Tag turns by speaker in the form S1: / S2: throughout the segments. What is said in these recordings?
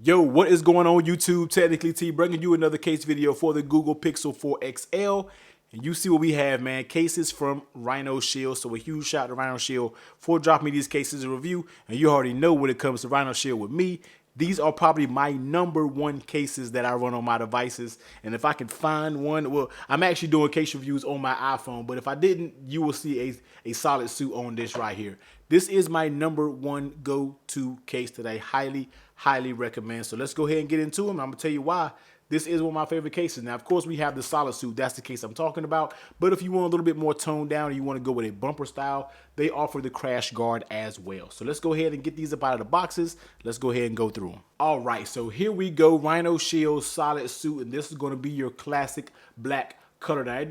S1: Yo, what is going on YouTube? Technically T bringing you another case video for the Google Pixel 4 XL. And you see what we have, man. Cases from Rhinoshield. So a huge shout out to Rhinoshield for dropping me these cases in review. And you already know when it comes to Rhinoshield with me, these are probably my #1 cases that I run on my devices. And if I can find one, well, I'm actually doing case reviews on my iPhone. But if I didn't, you will see a SolidSuit on this right here. This is my #1 go-to case that I highly recommend. So let's go ahead and get into them. I'm going to tell you why. This is one of my favorite cases. Now, of course, we have the SolidSuit. That's the case I'm talking about. But if you want a little bit more toned down and you want to go with a bumper style, they offer the Crashguard as well. So let's go ahead and get these up out of the boxes. Let's go ahead and go through them. All right, so here we go. Rhinoshield SolidSuit, and this is going to be your classic black color. Now,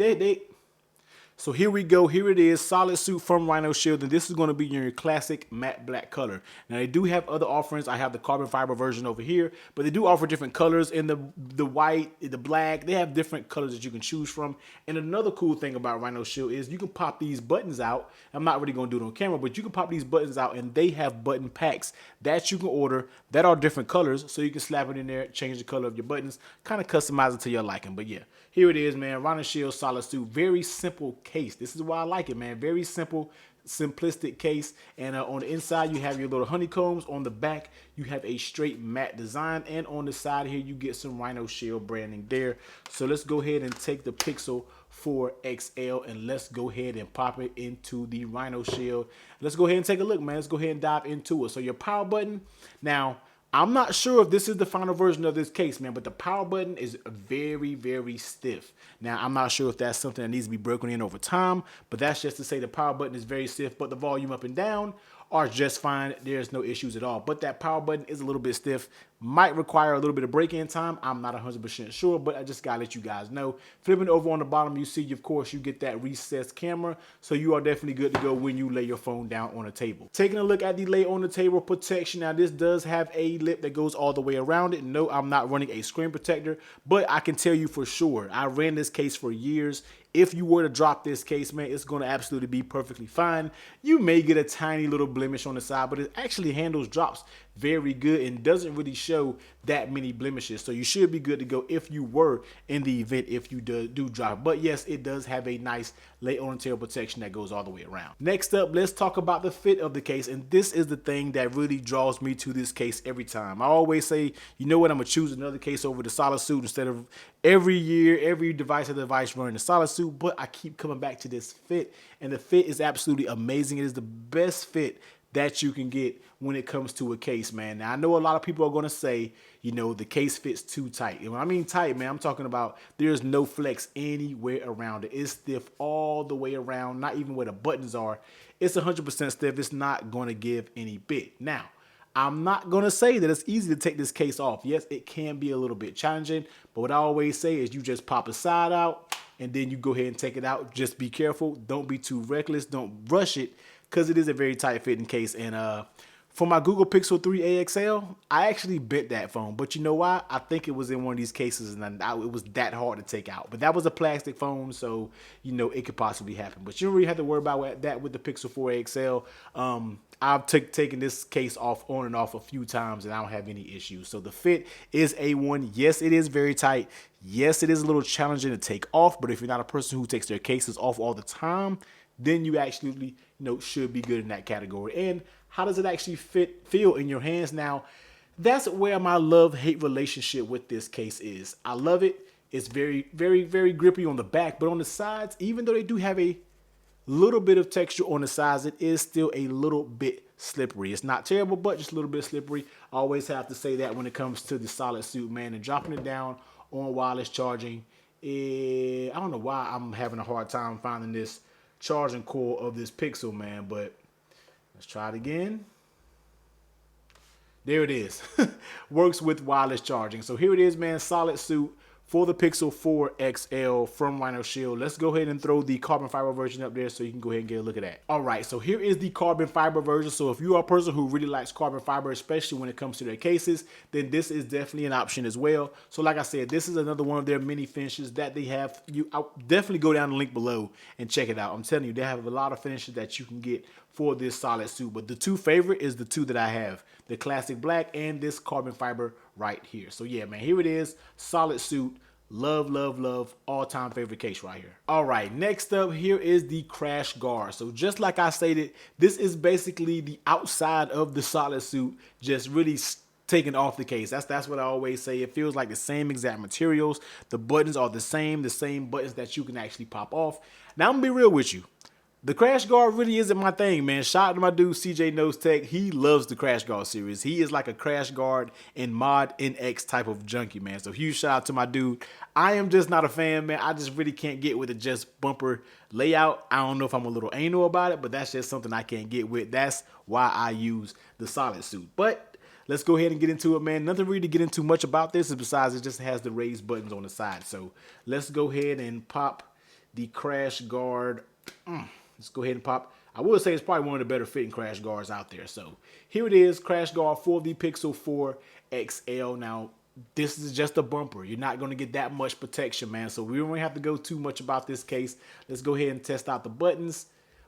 S1: so here we go. Here it is, SolidSuit from Rhinoshield, and this is going to be your classic matte black color. Now they do have other offerings. I have the carbon fiber version over here, but they do offer different colors in the white, the black. They have different colors that you can choose from. And another cool thing about Rhinoshield is you can pop these buttons out. I'm not really going to do it on camera, but you can pop these buttons out, and they have button packs that you can order that are different colors, so you can slap it in there, change the color of your buttons, kind of customize it to your liking. But yeah, here it is, man. Rhinoshield SolidSuit, very simple case. This is why I like it, man. Very simple, simplistic case. And on the inside, you have your little honeycombs. On the back, you have a straight matte design. And on the side here, you get some Rhinoshield branding there. So let's go ahead and take the Pixel 4 XL and let's go ahead and pop it into the Rhinoshield. Let's go ahead and take a look, man. Let's go ahead and dive into it. So your power button. Now, I'm not sure if this is the final version of this case, man, but the power button is very stiff. Now, I'm not sure if that's something that needs to be broken in over time, but that's just to say the power button is very stiff, but the volume up and down are just fine. There's no issues at all. But that power button is a little bit stiff. Might require a little bit of break-in time. I'm not 100% sure, but I just gotta let you guys know. Flipping over on the bottom, you see, of course, you get that recessed camera. So you are definitely good to go when you lay your phone down on a table. Taking a look at the lay on the table protection. Now, this does have a lip that goes all the way around it. No, I'm not running a screen protector, but I can tell you for sure, I ran this case for years. If you were to drop this case, man, it's going to absolutely be perfectly fine. You may get a tiny little blemish on the side, but it actually handles drops very good and doesn't really show that many blemishes. So you should be good to go if you were in the event if you do drop. But yes, it does have a nice lay on the table protection that goes all the way around. Next up, let's talk about the fit of the case. And this is the thing that really draws me to this case every time. I always say, you know what, I'm going to choose another case over the SolidSuit instead of every year, every device running the SolidSuit. But I keep coming back to this fit, and the fit is absolutely amazing. It is the best fit that you can get when it comes to a case, man. Now, I know a lot of people are going to say, you know, the case fits too tight. And when I mean tight, man, I'm talking about there's no flex anywhere around it. It's stiff all the way around, not even where the buttons are. It's 100% stiff. It's not going to give any bit. Now, I'm not going to say that it's easy to take this case off. Yes, it can be a little bit challenging, but what I always say is you just pop a side out and then you go ahead and take it out. Just be careful. Don't be too reckless. Don't rush it, because it is a very tight fitting case. And for my Google Pixel 3 AXL, I actually bent that phone. But you know why? I think it was in one of these cases and it was that hard to take out. But that was a plastic phone, so you know it could possibly happen. But you don't really have to worry about that with the Pixel 4 AXL. I've taken this case off on and off a few times and I don't have any issues. So the fit is A1. Yes, it is very tight. Yes, it is a little challenging to take off. But if you're not a person who takes their cases off all the time, then you actually, should be good in that category. And how does it actually feel in your hands? Now, that's where my love-hate relationship with this case is. I love it. It's very grippy on the back, but on the sides, even though they do have a little bit of texture on the sides, it is still a little bit slippery. It's not terrible, but just a little bit slippery. I always have to say that when it comes to the SolidSuit, man, and dropping it down on wireless charging. I don't know why I'm having a hard time finding this charging cord of this Pixel, man, but let's try it again. There it is. Works with wireless charging. So here it is, man. SolidSuit for the Pixel 4 XL from Rhinoshield. Let's go ahead and throw the carbon fiber version up there so you can go ahead and get a look at that. All right, so here is the carbon fiber version. So if you are a person who really likes carbon fiber, especially when it comes to their cases, then this is definitely an option as well. So like I said, this is another one of their mini finishes that they have. I'll definitely go down the link below and check it out. I'm telling you, they have a lot of finishes that you can get for this SolidSuit. But the two favorite is the two that I have, the classic black and this carbon fiber right here. So yeah, man, here it is. SolidSuit. Love, love, love. All-time favorite case right here. All right, next up here is the Crashguard. So just like I stated, this is basically the outside of the SolidSuit, just really taken off the case. That's what I always say. It feels like the same exact materials. The buttons are the same buttons that you can actually pop off. Now I'm gonna be real with you. The Crashguard really isn't my thing, man. Shout out to my dude CJ Knows Tech. He loves the Crashguard series. He is like a Crashguard and Mod NX type of junkie, man. So huge shout out to my dude. I am just not a fan, man. I just really can't get with the just bumper layout. I don't know if I'm a little anal about it, but that's just something I can't get with. That's why I use the SolidSuit. But let's go ahead and get into it, man. Nothing really to get into much about this besides it just has the raised buttons on the side. So let's go ahead and pop the Crashguard. Let's go ahead and pop. I will say it's probably one of the better fitting crash guards out there. So here it is, Crashguard for the Pixel 4 XL. Now, this is just a bumper. You're not going to get that much protection, man. So we don't have to go too much about this case. Let's go ahead and test out the buttons.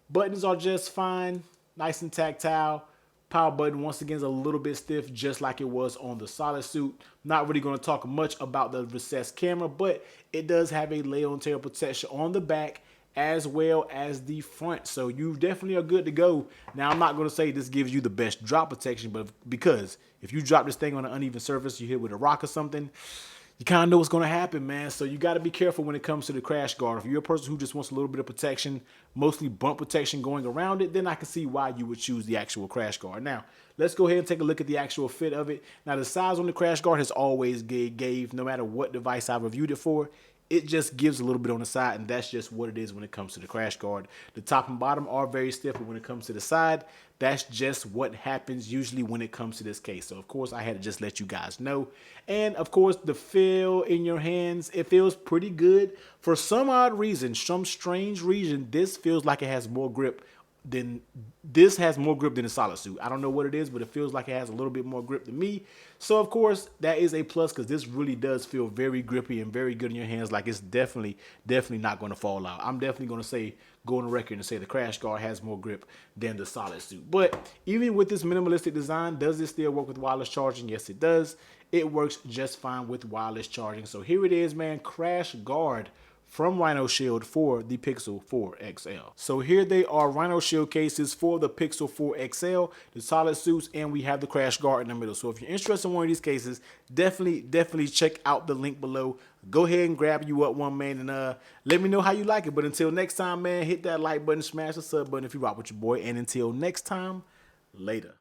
S1: Buttons are just fine, nice and tactile. Power button, once again, is a little bit stiff, just like it was on the SolidSuit. Not really going to talk much about the recessed camera, but it does have a lay on tail protection on the back as well as the front. So you definitely are good to go. Now, I'm not going to say this gives you the best drop protection, but because if you drop this thing on an uneven surface, you hit with a rock or something, you kind of know what's going to happen, man. So you got to be careful when it comes to the Crashguard. If you're a person who just wants a little bit of protection, mostly bump protection going around it, then I can see why you would choose the actual Crashguard. Now, let's go ahead and take a look at the actual fit of it. Now, the size on the Crashguard has always gave, no matter what device I reviewed it for, it just gives a little bit on the side, and that's just what it is when it comes to the Crashguard. The top and bottom are very stiff, but when it comes to the side, that's just what happens usually when it comes to this case. So, of course, I had to just let you guys know. And, of course, the feel in your hands, it feels pretty good. For some odd reason, some strange reason, this feels like it has more grip than the SolidSuit. I don't know what it is, but it feels like it has a little bit more grip than me. So of course that is a plus, because this really does feel very grippy and very good in your hands. Like it's definitely not going to fall out. I'm definitely going to say, go on the record and say the Crashguard has more grip than the SolidSuit. But even with this minimalistic design, does it still work with wireless charging? Yes, it does. It works just fine with wireless charging. So here it is, man. Crashguard from Rhinoshield for the Pixel 4 XL. So here they are, Rhinoshield cases for the Pixel 4 XL, the SolidSuits, and we have the Crashguard in the middle. So if you're interested in one of these cases, definitely check out the link below. Go ahead and grab you up one, man, and let me know how you like it. But until next time, man, hit that like button, smash the sub button if you rock with your boy, and until next time, later.